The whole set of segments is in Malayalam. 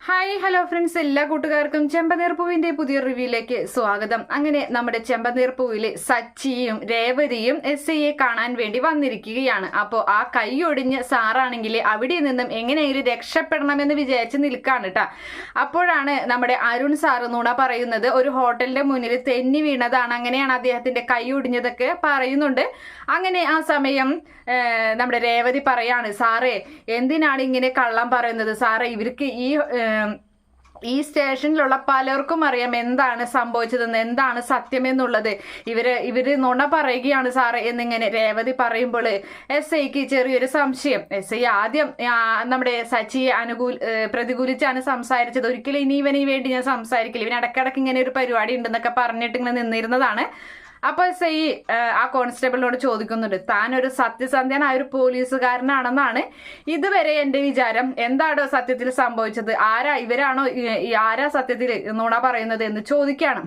ഹായ് ഹലോ ഫ്രണ്ട്സ്, എല്ലാ കൂട്ടുകാർക്കും ചെമ്പനീർപ്പൂവിന്റെ പുതിയ റിവ്യൂയിലേക്ക് സ്വാഗതം. അങ്ങനെ നമ്മുടെ ചെമ്പനീർപ്പൂവിലെ സച്ചിയും രേവതിയും SIയെ കാണാൻ വേണ്ടി വന്നിരിക്കുകയാണ്. അപ്പോൾ ആ കൈ ഒടിഞ്ഞ സാറാണെങ്കിൽ അവിടെ നിന്നും എങ്ങനെയെങ്കിലും രക്ഷപ്പെടണമെന്ന് വിചാരിച്ച് നിൽക്കാണ് കേട്ടോ. അപ്പോഴാണ് നമ്മുടെ അരുൺ സാറ് നുണ പറയുന്നത്. ഒരു ഹോട്ടലിന്റെ മുന്നിൽ തെന്നി വീണതാണ്, അങ്ങനെയാണ് അദ്ദേഹത്തിന്റെ കൈ ഒടിഞ്ഞതൊക്കെ പറയുന്നുണ്ട്. അങ്ങനെ ആ സമയം നമ്മുടെ രേവതി പറയാണ്, സാറേ എന്തിനാണ് ഇങ്ങനെ കള്ളം പറയുന്നത് സാറേ, ഇവർക്ക് ഈ സ്റ്റേഷനിലുള്ള പലർക്കും അറിയാം എന്താണ് സംഭവിച്ചതെന്ന്, എന്താണ് സത്യമെന്നുള്ളത്. ഇവര് നുണ പറയുകയാണ് സാറേ എന്നിങ്ങനെ രേവതി പറയുമ്പോൾ SIക്ക് ചെറിയൊരു സംശയം. SI ആദ്യം നമ്മുടെ സച്ചിയെ പ്രതികൂലിച്ചാണ് സംസാരിച്ചത്. ഒരിക്കലും ഇനി ഇവന് വേണ്ടി ഞാൻ സംസാരിക്കില്ല, ഇവന് ഇടയ്ക്കിടയ്ക്ക് ഇങ്ങനെ ഒരു പരിപാടി ഉണ്ടെന്നൊക്കെ പറഞ്ഞിട്ട് ഇങ്ങനെ നിന്നിരുന്നതാണ്. അപ്പൊ SI ആ കോൺസ്റ്റബിളിനോട് ചോദിക്കുന്നുണ്ട്, താൻ ഒരു സത്യസന്ധനായ ഒരു പോലീസുകാരനാണെന്നാണ് ഇതുവരെ എന്റെ വിചാരം, എന്താണോ സത്യത്തിൽ സംഭവിച്ചത്, ഇവരാണോ ആരാ സത്യത്തിൽ നുണ പറയുന്നത് എന്ന് ചോദിക്കുകയാണ്.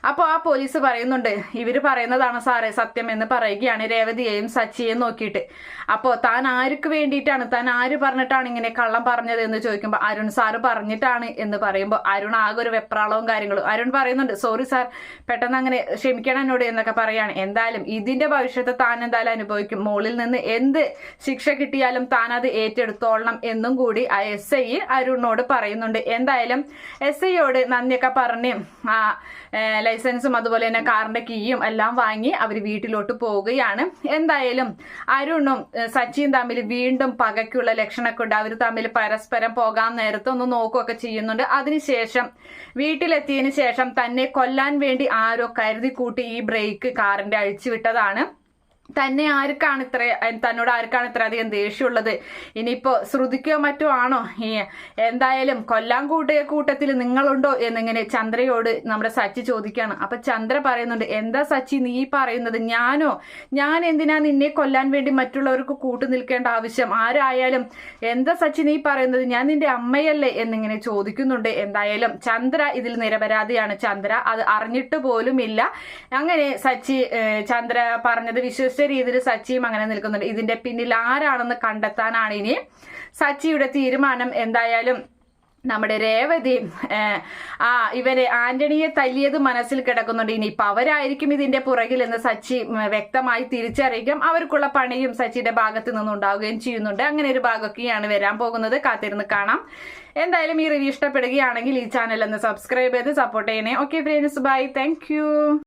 അപ്പോൾ ആ പോലീസ് പറയുന്നുണ്ട്, ഇവര് പറയുന്നതാണ് സാറേ സത്യം എന്ന് പറയുകയാണ് രേവതിയെയും സച്ചിയെയും നോക്കിയിട്ട്. അപ്പോൾ താൻ ആർക്ക് വേണ്ടിയിട്ടാണ്, താൻ ആര് പറഞ്ഞിട്ടാണ് ഇങ്ങനെ കള്ളം പറഞ്ഞത് എന്ന് ചോദിക്കുമ്പോൾ അരുൺ സാറ് പറഞ്ഞിട്ടാണ് എന്ന് പറയുമ്പോൾ അരുൺ ആകെ ഒരു വെപ്രാളവും കാര്യങ്ങളും. അരുൺ പറയുന്നുണ്ട്, സോറി സാർ, പെട്ടെന്ന് അങ്ങനെ ക്ഷമിക്കണം എന്നോട് എന്നൊക്കെ പറയാണ്. എന്തായാലും ഇതിന്റെ ഭവിഷ്യത്ത് താൻ എന്തായാലും അനുഭവിക്കും, മുകളിൽ നിന്ന് എന്ത് ശിക്ഷ കിട്ടിയാലും താൻ അത് ഏറ്റെടുത്തോളണം എന്നും കൂടി ആ SI അരുണിനോട് പറയുന്നുണ്ട്. എന്തായാലും SIയോട് നന്ദിയൊക്കെ പറഞ്ഞ് ലൈസൻസും അതുപോലെ തന്നെ കാറിന്റെ കീയും എല്ലാം വാങ്ങി അവർ വീട്ടിലോട്ട് പോവുകയാണ്. എന്തായാലും അരുണും സച്ചിയും തമ്മിൽ വീണ്ടും പകയ്ക്കുള്ള ലക്ഷണമൊക്കെ ഉണ്ട്. അവർ തമ്മിൽ പരസ്പരം പോകാൻ നേരത്തെ ഒന്ന് നോക്കുകയൊക്കെ ചെയ്യുന്നുണ്ട്. അതിനുശേഷം വീട്ടിലെത്തിയതിനു ശേഷം തന്നെ കൊല്ലാൻ വേണ്ടി ആരോ കരുതി കൂട്ടി ഈ ബ്രേക്ക് കാറിന്റെ അഴിച്ചുവിട്ടതാണ്. തന്നോട് ആർക്കാണ് ഇത്ര അധികം ദേഷ്യമുള്ളത്? ഇനിയിപ്പോ ശ്രുതിക്കോ മറ്റോ ആണോ? എന്തായാലും കൊല്ലാൻ കൂട്ടിയ കൂട്ടത്തിൽ നിങ്ങളുണ്ടോ എന്നിങ്ങനെ ചന്ദ്രയോട് നമ്മുടെ സച്ചി ചോദിക്കുകയാണ്. അപ്പൊ ചന്ദ്ര പറയുന്നുണ്ട്, എന്താ സച്ചി നീ പറയുന്നത്? ഞാൻ എന്തിനാ നിന്നെ കൊല്ലാൻ വേണ്ടി മറ്റുള്ളവർക്ക് കൂട്ടു നിൽക്കേണ്ട ആവശ്യം? ആരായാലും എന്താ സച്ചി നീ പറയുന്നത്? ഞാൻ നിന്റെ അമ്മയല്ലേ എന്നിങ്ങനെ ചോദിക്കുന്നുണ്ട്. എന്തായാലും ചന്ദ്ര ഇതിൽ നിരപരാധിയാണ്. ചന്ദ്ര അത് അറിഞ്ഞിട്ട് പോലുമില്ല. അങ്ങനെ സച്ചി ചന്ദ്ര പറഞ്ഞത് വിശ്വസിച്ച രീതിയിൽ സച്ചിയും അങ്ങനെ നിൽക്കുന്നുണ്ട്. ഇതിന്റെ പിന്നിൽ ആരാണെന്ന് കണ്ടെത്താനാണ് ഇനി സച്ചിയുടെ തീരുമാനം. എന്തായാലും നമ്മുടെ രേവതി ഇവരെ ആന്റണിയെ തല്ലിയത് മനസ്സിൽ കിടക്കുന്നുണ്ട്. ഇനിയിപ്പൊ അവരായിരിക്കും ഇതിന്റെ പുറകിൽ എന്ന് സച്ചി വ്യക്തമായി തിരിച്ചറിയിക്കും. അവർക്കുള്ള പണിയും സച്ചിയുടെ ഭാഗത്ത് നിന്നുണ്ടാവുകയും ചെയ്യുന്നുണ്ട്. അങ്ങനെ ഒരു ഭാഗമൊക്കെയാണ് വരാൻ പോകുന്നത്. കാത്തിരുന്ന് കാണാം. എന്തായാലും ഈ റിവ്യൂ ഇഷ്ടപ്പെടുകയാണെങ്കിൽ ഈ ചാനൽ ഒന്ന് സബ്സ്ക്രൈബ് ചെയ്ത് സപ്പോർട്ട് ചെയ്യണേ. Okay friends, bye, thank U.